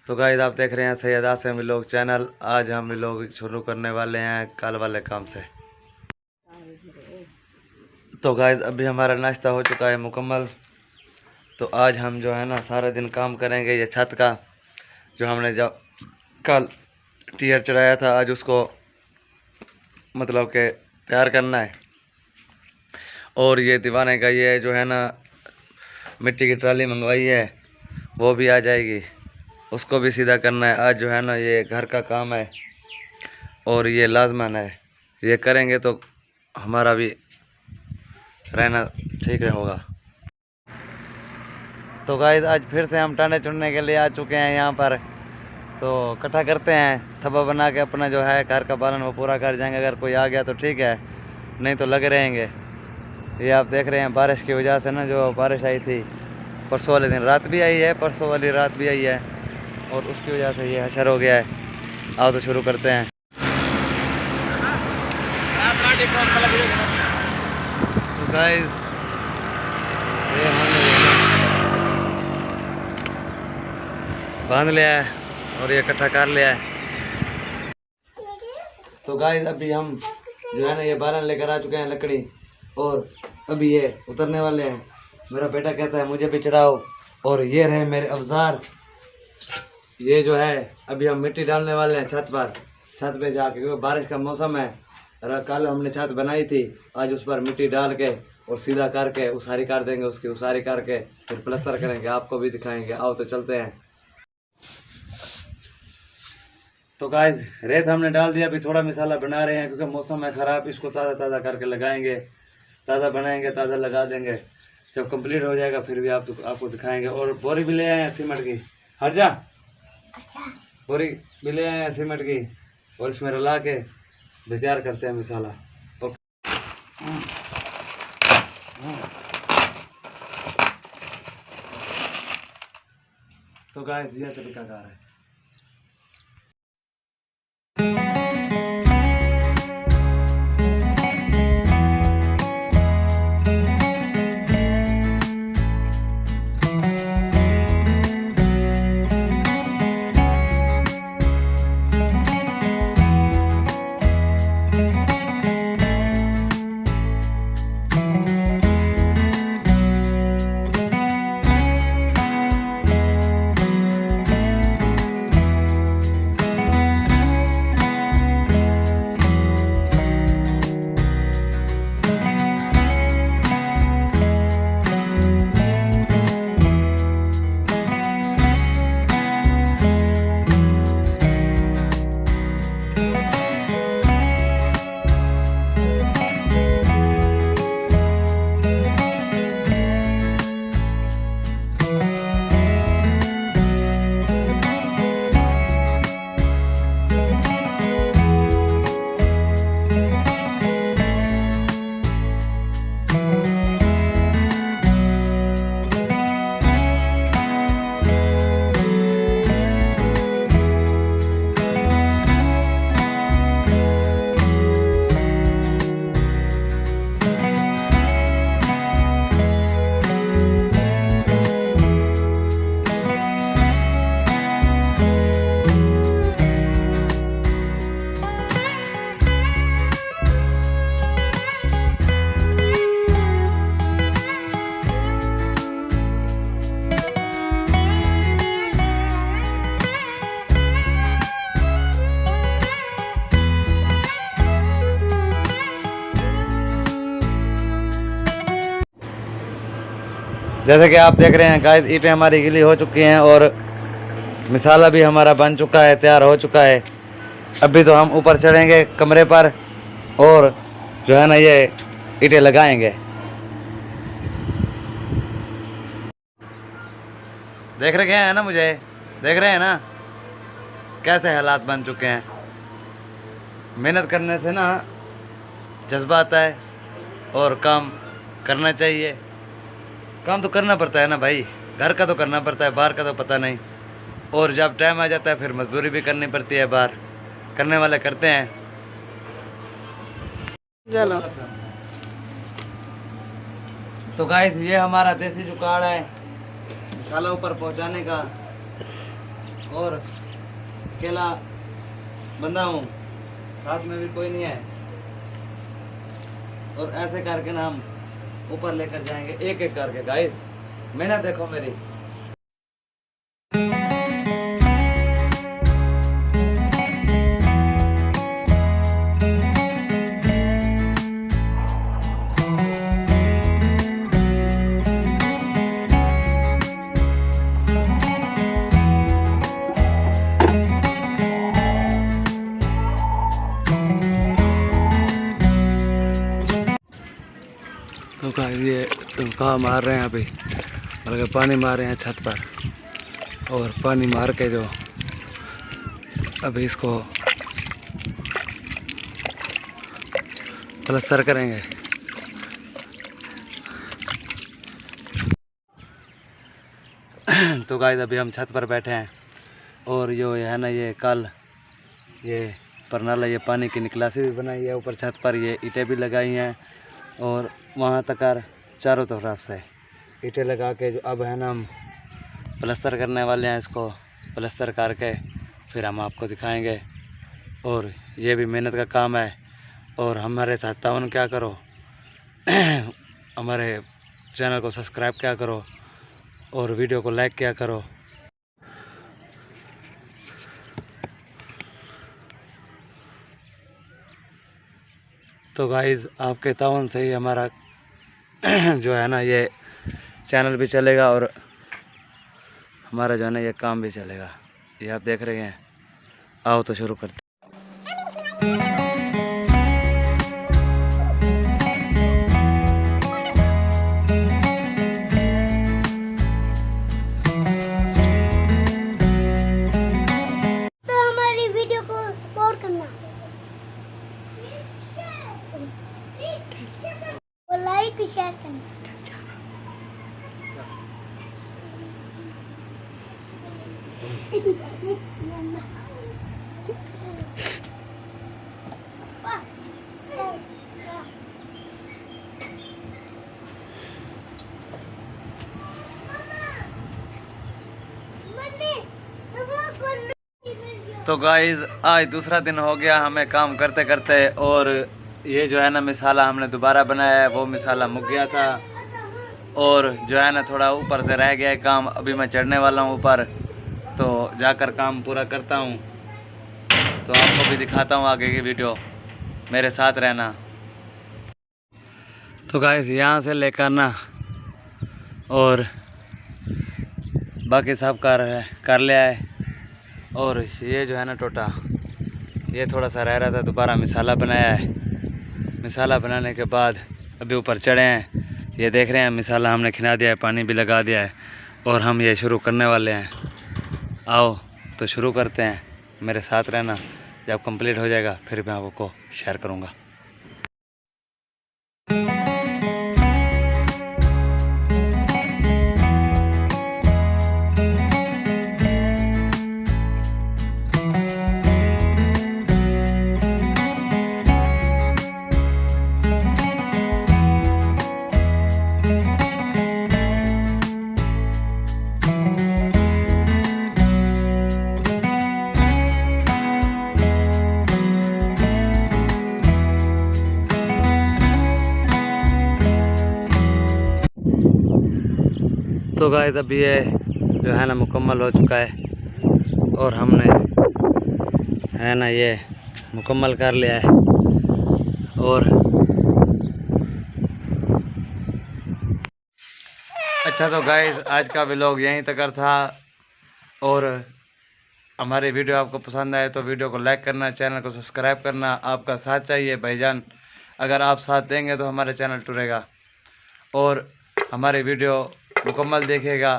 तो गाइस आप देख रहे हैं सैयद आसिम व्लॉग चैनल। आज हम व्लॉग शुरू करने वाले हैं कल वाले काम से। तो गाइस अभी हमारा नाश्ता हो चुका है मुकम्मल। तो आज हम जो है ना सारा दिन काम करेंगे। ये छत का जो हमने जब कल टियर चढ़ाया था, आज उसको मतलब के तैयार करना है। और ये दीवाने का ये जो है ना मिट्टी की ट्राली मंगवाई है, वो भी आ जाएगी, उसको भी सीधा करना है। आज जो है ना ये घर का काम है और ये लाजमन है, ये करेंगे तो हमारा भी रहना ठीक होगा। तो गाइस आज फिर से हम टाने चुनने के लिए आ चुके हैं यहाँ पर। तो इकट्ठा करते हैं, थब्बा बना के अपना जो है घर का पालन वो पूरा कर जाएंगे। अगर कोई आ गया तो ठीक है, नहीं तो लगे रहेंगे। ये आप देख रहे हैं बारिश की वजह से ना, जो बारिश आई थी परसों वाले दिन, रात भी आई है, परसों वाली रात भी आई है, और उसकी वजह से ये हशर हो गया है। आओ तो शुरू करते हैं। तो गाइस ये हमने बांध लिया है और ये इकट्ठा कर लिया है। तो गाइस अभी हम जो है ना ये बालन लेकर आ चुके हैं लकड़ी, और अभी ये उतरने वाले हैं। मेरा बेटा कहता है मुझे भी चढ़ाओ। और ये रहे मेरे औजार। ये जो है अभी हम मिट्टी डालने वाले हैं छत पे जाके, क्योंकि बारिश का मौसम है। कल हमने छत बनाई थी, आज उस पर मिट्टी डाल के और सीधा करके उसारी कर देंगे, उसकी उसारी करके फिर प्लास्टर करेंगे, आपको भी दिखाएंगे। आओ तो चलते हैं। तो गाइस रेत हमने डाल दिया, अभी थोड़ा मसाला बना रहे हैं क्योंकि मौसम है ख़राब। इसको ताज़ा ताज़ा करके लगाएंगे, ताज़ा बनाएंगे, ताज़ा लगा देंगे। जब कंप्लीट हो जाएगा फिर भी आपको दिखाएंगे। और बोरी भी ले आए हैं सीमेंट की, हट जा, बोरी भी ले आए हैं सीमेंट की, और इसमें रला के तैयार करते हैं मसाला। तो गाइस ये तरीकाकार है। जैसे कि आप देख रहे हैं गाइस, ईंटें हमारी गीली हो चुकी हैं और मसाला भी हमारा बन चुका है, तैयार हो चुका है। अभी तो हम ऊपर चढ़ेंगे कमरे पर और जो है ना ये ईंटें लगाएंगे। देख रहे हैं ना, मुझे देख रहे हैं ना कैसे हालात बन चुके हैं। मेहनत करने से ना जज्बा आता है और काम करना चाहिए। काम तो करना पड़ता है ना भाई, घर का तो करना पड़ता है, बाहर का तो पता नहीं। और जब टाइम आ जाता है फिर मजदूरी भी करनी पड़ती है, बाहर करने वाले करते हैं। चलो तो गाइस ये हमारा देसी जुगाड़ है मसाला ऊपर पहुंचाने का। और अकेला बंदा हूँ, साथ में भी कोई नहीं है। और ऐसे करके ना हम ऊपर लेकर जाएंगे एक एक करके। गाइस मेहनत देखो मेरी। तो गाइस ये कहाँ मार रहे हैं अभी, बल्कि पानी मार रहे हैं छत पर। और पानी मार के जो अभी इसको प्लास्टर करेंगे। तो गाइस अभी हम छत पर बैठे हैं और जो है ना ये कल ये परनाला ये पानी की निकासी भी बनाई है ऊपर छत पर, ये ईंटें भी लगाई हैं और वहाँ तक चारों तरफ से ईंटें लगा के जो अब है ना हम प्लास्टर करने वाले हैं। इसको प्लास्टर करके फिर हम आपको दिखाएंगे। और ये भी मेहनत का काम है। और हमारे साथ तावन क्या करो हमारे चैनल को सब्सक्राइब क्या करो और वीडियो को लाइक क्या करो। तो गाइज़ आपके तावन से ही हमारा जो है ना ये चैनल भी चलेगा और हमारा जो है ना ये काम भी चलेगा। ये आप देख रहे हैं। आओ तो शुरू करते हैं। तो हमारी वीडियो को सपोर्ट करना और लाइक भी शेयर करना। तो गाइज़ आज दूसरा दिन हो गया हमें काम करते करते। और ये जो है ना मिसाला हमने दोबारा बनाया है, वो मिसाला मुक गया था और जो है ना थोड़ा ऊपर से रह गया है काम। अभी मैं चढ़ने वाला हूँ ऊपर, तो जाकर काम पूरा करता हूँ। तो आपको भी दिखाता हूँ आगे की वीडियो, मेरे साथ रहना। तो गाइस यहाँ से लेकर ना और बाकी सब कर लिया है। और ये जो है ना टोटा ये थोड़ा सा रह रहा था, दोबारा मिसाला बनाया है। मिसाला बनाने के बाद अभी ऊपर चढ़े हैं। ये देख रहे हैं मिसाला हमने खिला दिया है, पानी भी लगा दिया है और हम ये शुरू करने वाले हैं। आओ तो शुरू करते हैं, मेरे साथ रहना। जब कंप्लीट हो जाएगा फिर मैं आपको शेयर करूँगा। तो गाइस अभी ये जो है ना मुकम्मल हो चुका है और हमने है ना ये मुकम्मल कर लिया है। और अच्छा तो गाइस आज का व्लॉग यहीं तक था। और हमारी वीडियो आपको पसंद आए तो वीडियो को लाइक करना, चैनल को सब्सक्राइब करना। आपका साथ चाहिए भाईजान, अगर आप साथ देंगे तो हमारा चैनल टूरेगा। और हमारी वीडियो मुकम्मल देखिएगा।